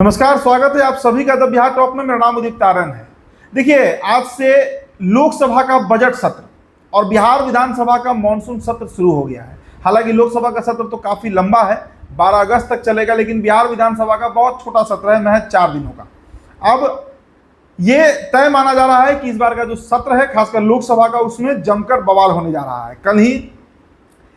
नमस्कार, स्वागत है आप सभी का द बिहार टॉप में। मेरा नाम उदित तारन है। देखिए, आज से लोकसभा का बजट सत्र और बिहार विधानसभा का मॉनसून सत्र शुरू हो गया है। हालांकि लोकसभा का सत्र तो काफी लंबा है, 12 अगस्त तक चलेगा, लेकिन बिहार विधानसभा का बहुत छोटा सत्र है, महज 4 दिनों का। अब ये तय माना जा रहा है कि इस बार का जो सत्र है, खासकर लोकसभा का, उसमें जमकर बवाल होने जा रहा है। कल ही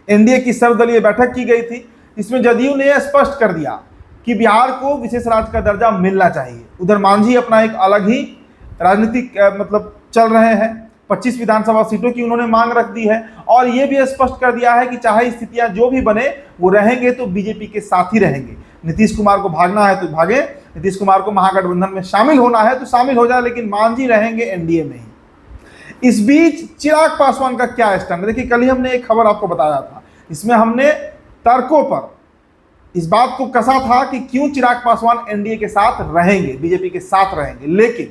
एनडीए की सर्वदलीय बैठक की गई थी, इसमें जदयू ने स्पष्ट कर दिया कि बिहार को विशेष राज्य का दर्जा मिलना चाहिए। उधर मांझी अपना एक अलग ही राजनीतिक चल रहे हैं। 25 विधानसभा सीटों की उन्होंने मांग रख दी है और यह भी स्पष्ट कर दिया है कि चाहे स्थितियां जो भी बने, वो रहेंगे तो बीजेपी के साथ ही रहेंगे। नीतीश कुमार को भागना है तो भागे, नीतीश कुमार को महागठबंधन में शामिल होना है तो शामिल हो जाए, लेकिन मांझी रहेंगे एनडीए में ही। इस बीच चिराग पासवान का क्या स्टैंड? देखिए, कल ही हमने एक खबर आपको बताया था, इसमें हमने तर्कों पर इस बात को कसा था कि क्यों चिराग पासवान एनडीए के साथ रहेंगे, बीजेपी के साथ रहेंगे। लेकिन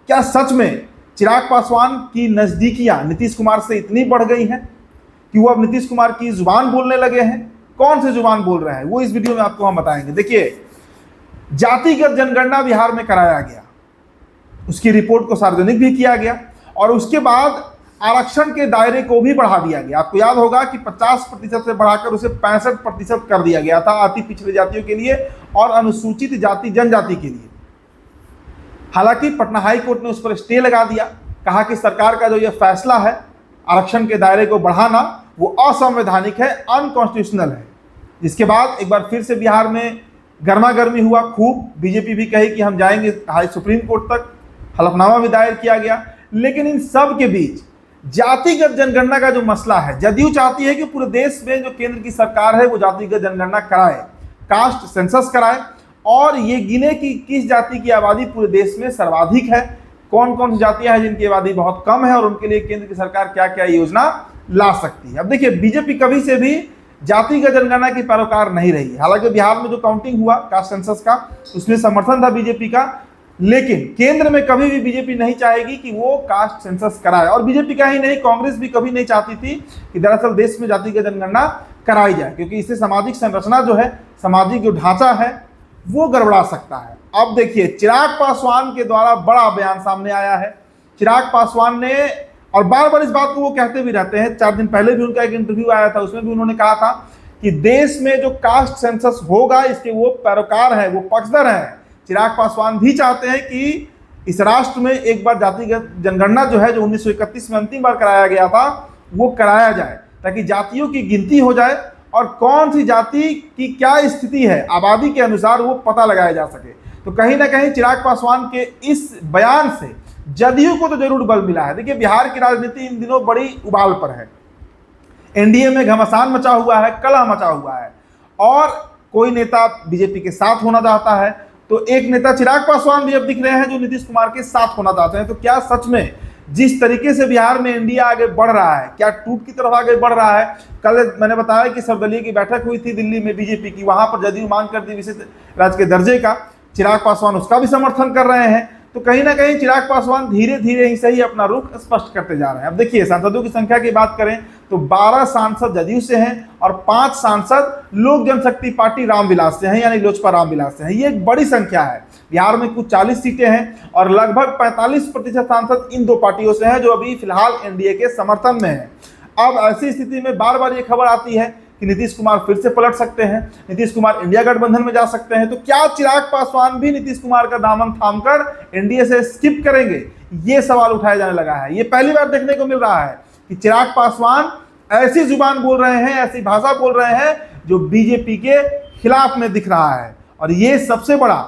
क्या सच में चिराग पासवान की नजदीकियां नीतीश कुमार से इतनी बढ़ गई हैं कि वो अब नीतीश कुमार की जुबान बोलने लगे हैं? कौन सी जुबान बोल रहे हैं वो इस वीडियो में आपको हम बताएंगे। देखिए, जातिगत जनगणना बिहार में कराया गया, उसकी रिपोर्ट को सार्वजनिक भी किया गया और उसके बाद आरक्षण के दायरे को भी बढ़ा दिया गया। आपको याद होगा कि 50% से बढ़ाकर उसे 65% कर दिया गया था अति पिछड़ी जातियों के लिए और अनुसूचित जाति जनजाति के लिए। हालांकि पटना हाई कोर्ट ने उस पर स्टे लगा दिया, कहा कि सरकार का जो यह फैसला है आरक्षण के दायरे को बढ़ाना, वो असंवैधानिक है, अनकॉन्स्टिट्यूशनल है। जिसके बाद एक बार फिर से बिहार में गर्मा गर्मी हुआ खूब। बीजेपी भी कही कि हम जाएंगे सुप्रीम कोर्ट तक, हलफनामा भी दायर किया गया। लेकिन इन सब के बीच जातिगत जनगणना का जो मसला है, जदयू चाहती है कि पूरे देश में जो केंद्र की सरकार है वो जातिगत जनगणना कराए, कास्ट सेंसस कराए और ये गिने कि किस जाति की आबादी पूरे देश में सर्वाधिक है, कौन कौन सी जातियां हैं जिनकी आबादी बहुत कम है और उनके लिए केंद्र की सरकार क्या क्या योजना ला सकती है। अब देखिए, बीजेपी कभी से भी जातिगत जनगणना की पैरोकार नहीं रही। हालांकि बिहार में जो काउंटिंग हुआ कास्ट सेंसस का, उसमें समर्थन था बीजेपी का, लेकिन केंद्र में कभी भी बीजेपी नहीं चाहेगी कि वो कास्ट सेंसस कराए। और बीजेपी का ही नहीं, कांग्रेस भी कभी नहीं चाहती थी कि दरअसल देश में जातिगत जनगणना कराई जाए, क्योंकि इससे सामाजिक संरचना जो है, सामाजिक जो ढांचा है, वो गड़बड़ा सकता है। अब देखिए, चिराग पासवान के द्वारा बड़ा बयान सामने आया है। चिराग पासवान ने, और बार बार इस बात को वो कहते भी रहते हैं, 4 दिन पहले भी उनका एक इंटरव्यू आया था, उसमें भी उन्होंने कहा था कि देश में जो कास्ट सेंसस होगा इसके वो पैरोकार है, वो पक्षधर है। चिराग पासवान भी चाहते हैं कि इस राष्ट्र में एक बार जातिगत जनगणना जो है, जो 1931 में अंतिम बार कराया गया था, वो कराया जाए, ताकि जातियों की गिनती हो जाए और कौन सी जाति की क्या स्थिति है आबादी के अनुसार वो पता लगाया जा सके। तो कहीं ना कहीं चिराग पासवान के इस बयान से जदयू को तो जरूर बल मिला है। देखिए, बिहार की राजनीति इन दिनों बड़ी उबाल पर है। एनडीए में घमासान मचा हुआ है, कलह मचा हुआ है और कोई नेता बीजेपी के साथ होना चाहता है, तो एक नेता चिराग पासवान भी अब दिख रहे हैं जो नीतीश कुमार के साथ होना चाहते हैं। तो क्या सच में जिस तरीके से बिहार में एनडीए आगे बढ़ रहा है, क्या टूट की तरफ आगे बढ़ रहा है? कल मैंने बताया कि सर्वदलीय की बैठक हुई थी दिल्ली में बीजेपी की, वहां पर जदयू मांग कर दी विशेष राज्य के दर्जे का, चिराग पासवान उसका भी समर्थन कर रहे हैं। तो कहीं ना कहीं चिराग पासवान धीरे धीरे ही सही अपना रुख स्पष्ट करते जा रहे हैं। अब देखिए, सांसदों की संख्या की बात करें तो 12 सांसद जदयू से हैं और 5 सांसद लोक जनशक्ति पार्टी रामविलास से हैं, यानी लोजपा रामविलास से हैं। ये एक बड़ी संख्या है। बिहार में कुछ 40 सीटें हैं और लगभग 45% सांसद इन दो पार्टियों से हैं, जो अभी फिलहाल एनडीए के समर्थन में है। अब ऐसी स्थिति में बार बार ये खबर आती है कि नीतीश कुमार फिर से पलट सकते हैं, नीतीश कुमार इंडिया गठबंधन में जा सकते हैं। तो क्या चिराग पासवान भी नीतीश कुमार का दामन थामकर एनडीए से स्किप करेंगे? ये सवाल उठाया जाने लगा है। ये पहली बार देखने को मिल रहा है कि चिराग पासवान ऐसी जुबान बोल रहे हैं, ऐसी भाषा बोल रहे हैं जो बीजेपी के खिलाफ में दिख रहा है। और ये सबसे बड़ा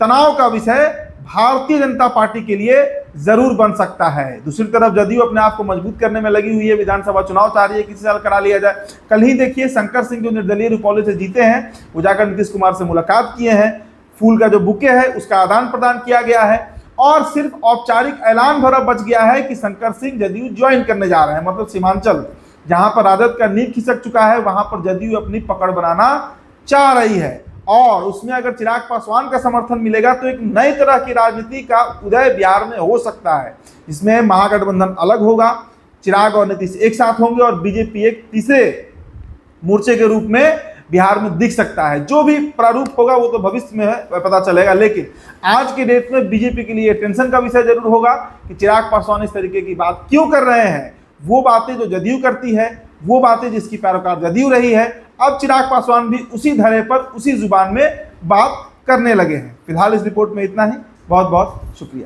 तनाव का विषय भारतीय जनता पार्टी के लिए जरूर बन सकता है। दूसरी तरफ जदयू अपने आप को मजबूत करने में लगी हुई है, विधानसभा चुनाव चाह रही है किसी साल करा लिया जाए। कल ही देखिए, शंकर सिंह जो निर्दलीय रुपौली से जीते हैं, वो जाकर नीतीश कुमार से मुलाकात किए हैं, फूल का जो बुके है उसका आदान प्रदान किया गया है और सिर्फ औपचारिक ऐलान भर बच गया है कि शंकर सिंह जदयू ज्वाइन करने जा रहे हैं। मतलब सीमांचल जहां पर राजद का नींव खिसक चुका है, वहां पर जदयू अपनी पकड़ बनाना चाह रही है और उसमें अगर चिराग पासवान का समर्थन मिलेगा तो एक नई तरह की राजनीति का उदय बिहार में हो सकता है। इसमें महागठबंधन अलग होगा, चिराग और नीतीश एक साथ होंगे और बीजेपी एक तीसरे मोर्चे के रूप में बिहार में दिख सकता है। जो भी प्रारूप होगा वो तो भविष्य में पता चलेगा, लेकिन आज के डेट में बीजेपी के लिए टेंशन का विषय जरूर होगा कि चिराग पासवान इस तरीके की बात क्यों कर रहे हैं। वो बातें जो जदयू करती है, वो बातें जिसकी पैरोकार जदयू रही है, अब चिराग पासवान भी उसी धरे पर, उसी जुबान में बात करने लगे हैं। फिलहाल इस रिपोर्ट में इतना ही। बहुत बहुत शुक्रिया।